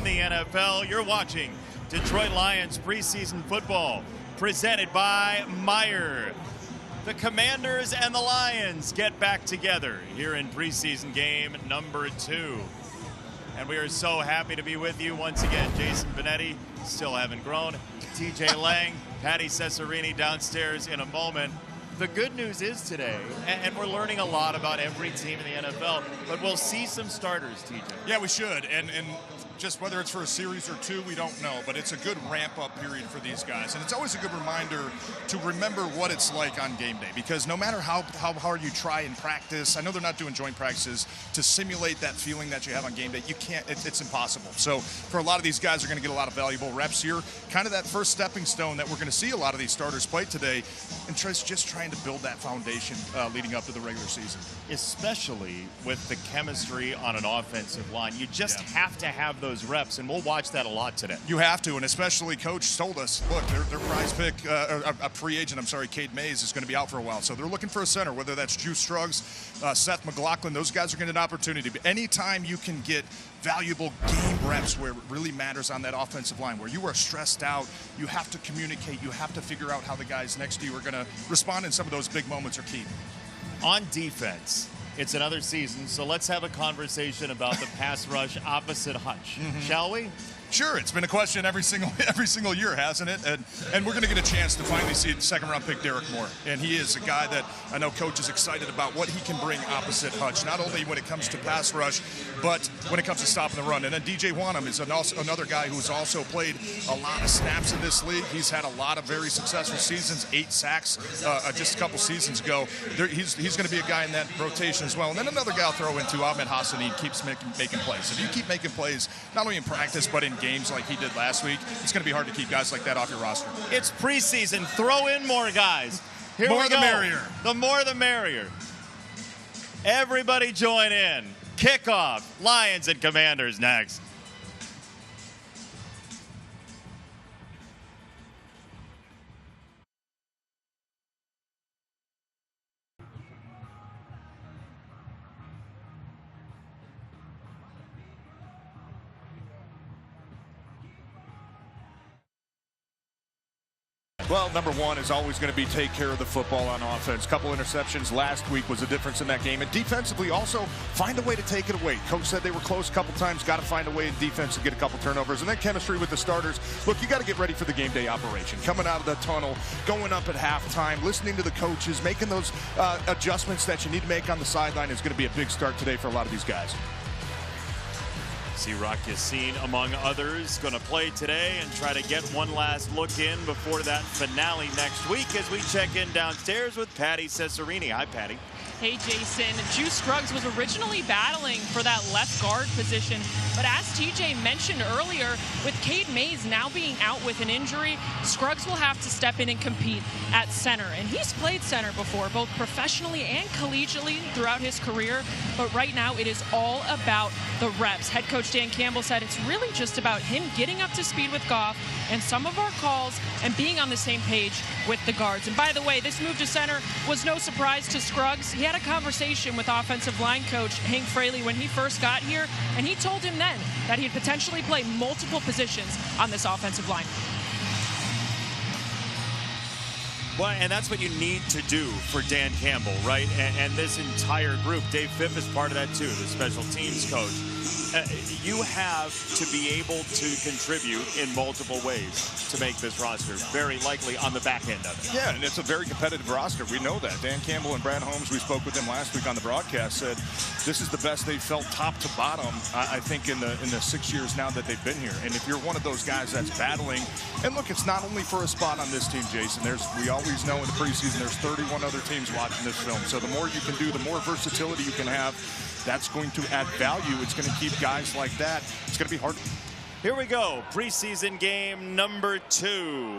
the NFL. You're watching Detroit Lions preseason football presented by Meyer. The Commanders and the Lions get back together here in preseason game number 2. And we are so happy to be with you once again. Jason Benetti, still haven't grown. TJ Lang, Patty Cesarini downstairs in a moment. The good news is today, and we're learning a lot about every team in the NFL, but we'll see some starters, TJ. Yeah, we should. And just whether it's for a series or 2, we don't know. But it's a good ramp-up period for these guys. And it's always a good reminder to remember what it's like on game day. Because no matter how hard you try in practice, I know they're not doing joint practices, to simulate that feeling that you have on game day, you can't. It's impossible. So for a lot of these guys, are going to get a lot of valuable reps here. Kind of that first stepping stone that we're going to see a lot of these starters play today. And just trying to build that foundation leading up to the regular season. Especially with the chemistry on an offensive line. You just have to have those reps, and we'll watch that a lot today. You have to, and especially Coach told us, look, their prize pick, a free agent, Cade Mays, is going to be out for a while. So they're looking for a center, whether that's Juice Scruggs, Seth McLaughlin. Those guys are going to get an opportunity. But anytime you can get valuable game reps where it really matters on that offensive line, where you are stressed out, you have to communicate, you have to figure out how the guys next to you are going to respond in some of those big moments are key. On defense, it's another season, so let's have a conversation about the pass rush opposite Hutch, shall we? Sure, it's been a question every single year, hasn't it? And we're going to get a chance to finally see second-round pick Derek Moore. And he is a guy that I know Coach is excited about what he can bring opposite Hutch, not only when it comes to pass rush, but when it comes to stopping the run. And then DJ Wanham is another guy who's also played a lot of snaps in this league. He's had a lot of very successful seasons, 8 sacks just a couple seasons ago. He's going to be a guy in that rotation as well. And then another guy I'll throw into Ahmed Hassanin keeps making plays. If you keep making plays, not only in practice, but in games like he did last week, it's going to be hard to keep guys like that off your roster. It's preseason. Throw in more guys. Here more we go. The merrier. The more the merrier. Everybody join in. Kickoff. Lions and Commanders next. Well, number one is always going to be take care of the football on offense. Couple interceptions last week was a difference in that game. And defensively, also find a way to take it away. Coach said they were close a couple times. Got to find a way in defense to get a couple turnovers. And then chemistry with the starters. Look, you got to get ready for the game day operation. Coming out of the tunnel, going up at halftime, listening to the coaches, making those adjustments that you need to make on the sideline is going to be a big start today for a lot of these guys. Rock Yassin, among others, going to play today and try to get one last look in before that finale next week as we check in downstairs with Patty Cesarini. Hi, Patty. Hey, Jason. Juice Scruggs was originally battling for that left guard position, but as TJ mentioned earlier, with Cade Mays now being out with an injury, Scruggs will have to step in and compete at center. And he's played center before, both professionally and collegiately throughout his career, but right now it is all about the reps. Head coach Dan Campbell said it's really just about him getting up to speed with Goff and some of our calls and being on the same page with the guards. And by the way, this move to center was no surprise to Scruggs. He had a conversation with offensive line coach Hank Fraley when he first got here, and he told him then that he'd potentially play multiple positions on this offensive line. Well, and that's what you need to do for Dan Campbell, right? And this entire group. Dave Phipp is part of that too, the special teams coach. You have to be able to contribute in multiple ways to make this roster very likely on the back end of it. Yeah, and it's a very competitive roster. We know that. Dan Campbell and Brad Holmes, we spoke with them last week on the broadcast, said this is the best they've felt top to bottom, I think, in the 6 years now that they've been here. And if you're one of those guys that's battling, and look, it's not only for a spot on this team, Jason. We always know in the preseason there's 31 other teams watching this film. So the more you can do, the more versatility you can have, that's going to add value. It's going to keep guys like that. It's going to be hard. Here we go, preseason game number 2,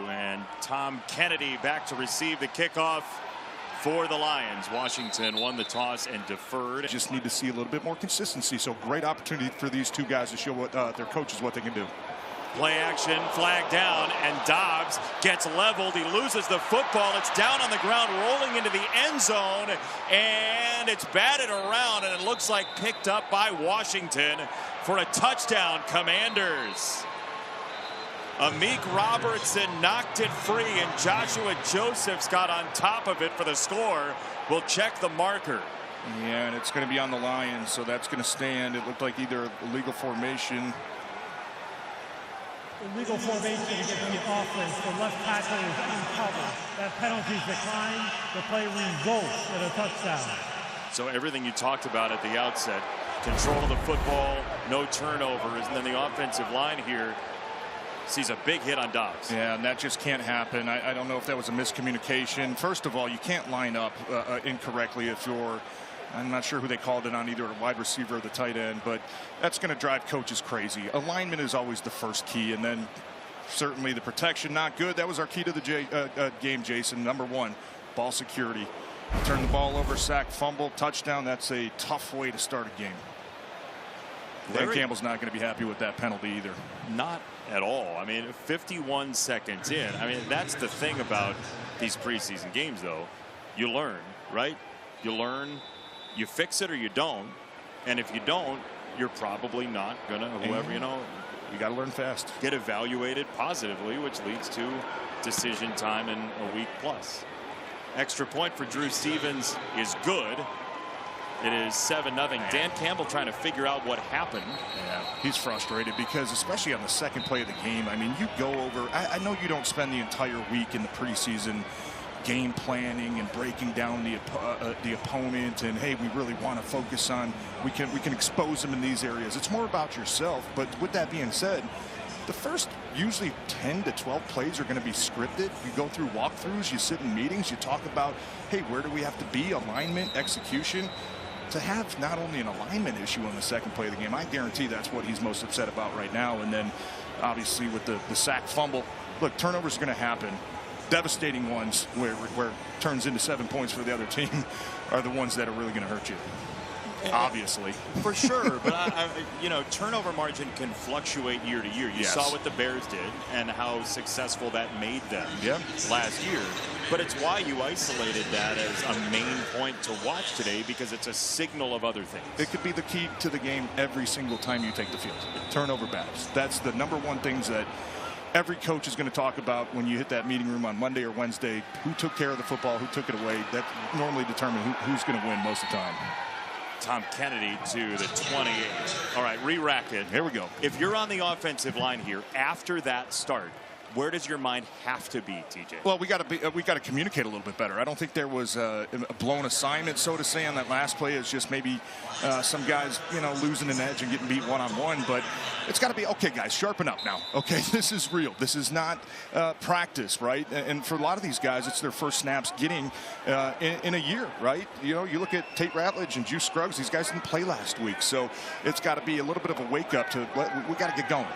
and Tom Kennedy back to receive the kickoff for the Lions. Washington won the toss and deferred. Just need to see a little bit more consistency. So great opportunity for these two guys to show what their coaches what they can do. Play action, flag down, and Dobbs gets leveled. He loses the football. It's down on the ground, rolling into the end zone, and it's batted around, and it looks like picked up by Washington for a touchdown, Commanders. Amik Robertson knocked it free, and Joshua Josephs got on top of it for the score. We'll check the marker. Yeah, and it's going to be on the Lions, so that's going to stand. It looked like either illegal formation. Illegal formation against the offense. The left tackle is uncovered. That penalty is declined. The play results in a touchdown. So everything you talked about at the outset, control of the football, no turnovers, and then the offensive line here sees a big hit on Dobbs. Yeah, and that just can't happen. I don't know if that was a miscommunication. First of all, you can't line up incorrectly if you're, I'm not sure who they called it on, either a wide receiver or the tight end, but that's going to drive coaches crazy. Alignment is always the first key, and then certainly the protection, not good. That was our key to the game, Jason. Number one, ball security. Turn the ball over, sack, fumble, touchdown. That's a tough way to start a game. Dan Campbell's not going to be happy with that penalty either. Not at all. I mean, 51 seconds in. I mean, that's the thing about these preseason games, though. You learn, right? You learn, you fix it or you don't. And if you don't, you're probably not going to, whoever, you know. You got to learn fast. Get evaluated positively, which leads to decision time in a week plus. Extra point for Drew Stevens is good. It is 7-0. Dan Campbell trying to figure out what happened. Yeah, he's frustrated because, especially on the second play of the game, I mean, you go over, I know you don't spend the entire week in the preseason game planning and breaking down the opponent, and hey, we really want to focus on, we can expose them in these areas. It's more about yourself. But with that being said, the first usually 10 to 12 plays are going to be scripted. You go through walkthroughs, you sit in meetings, you talk about, hey, where do we have to be, alignment, execution. To have not only an alignment issue on the second play of the game, I guarantee that's what he's most upset about right now. And then obviously with the sack fumble, look, turnovers are going to happen. Devastating ones where it turns into 7 points for the other team are the ones that are really going to hurt you. Obviously. For sure, but you know, turnover margin can fluctuate year to year. You saw what the Bears did and how successful that made them last year. But it's why you isolated that as a main point to watch today, because it's a signal of other things. It could be the key to the game every single time you take the field. Turnover battles. That's the number one things that every coach is going to talk about when you hit that meeting room on Monday or Wednesday. Who took care of the football? Who took it away? That normally determines who's going to win most of the time. Tom Kennedy to the 28. All right, re-rack it. Here we go. If you're on the offensive line here after that start, where does your mind have to be, TJ? Well, we got to communicate a little bit better. I don't think there was a blown assignment, so to say, on that last play. It's just maybe some guys, you know, losing an edge and getting beat one-on-one. But it's got to be, okay, guys, sharpen up now. Okay, this is real. This is not practice, right? And for a lot of these guys, it's their first snaps getting in a year, right? You know, you look at Tate Ratledge and Juice Scruggs. These guys didn't play last week, so it's got to be a little bit of a wake-up to we got to get going.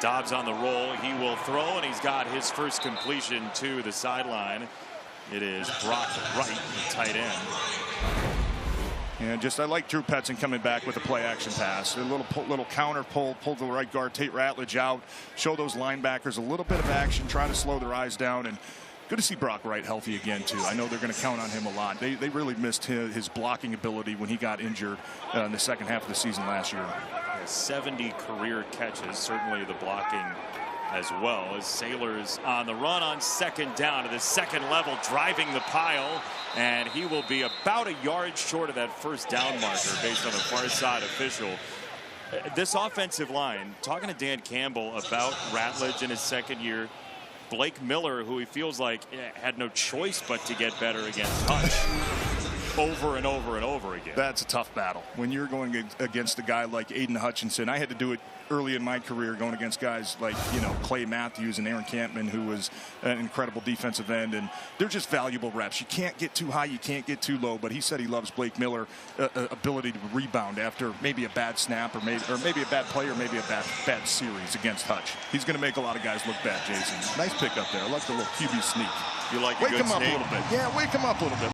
Dobbs on the roll. He will throw, and he's got his first completion to the sideline. It is Brock Wright, the tight end. And just, I like Drew Petzing coming back with a play action pass. A little counter pull the right guard, Tate Ratledge out, show those linebackers a little bit of action, try to slow their eyes down. And good to see Brock Wright healthy again, too. I know they're going to count on him a lot. They really missed his blocking ability when he got injured in the second half of the season last year. 70 career catches, certainly the blocking as well. As Sailors on the run on second down to the second level, driving the pile, and he will be about a yard short of that first down marker based on the far side official. This offensive line, talking to Dan Campbell about Ratledge in his second year, Blake Miller, who he feels like had no choice but to get better against Hutch over and over and over again. That's a tough battle. When you're going against a guy like Aiden Hutchinson, I had to do it early in my career going against guys like, you know, Clay Matthews and Aaron Campman, who was an incredible defensive end, and they're just valuable reps. You can't get too high, you can't get too low, but he said he loves Blake Miller ability to rebound after maybe a bad snap or maybe a bad play or maybe a bad series against Hutch. He's going to make a lot of guys look bad, Jason. Nice pick up there. I like the little QB sneak. You like wake him up a little bit. Yeah, wake him up a little bit.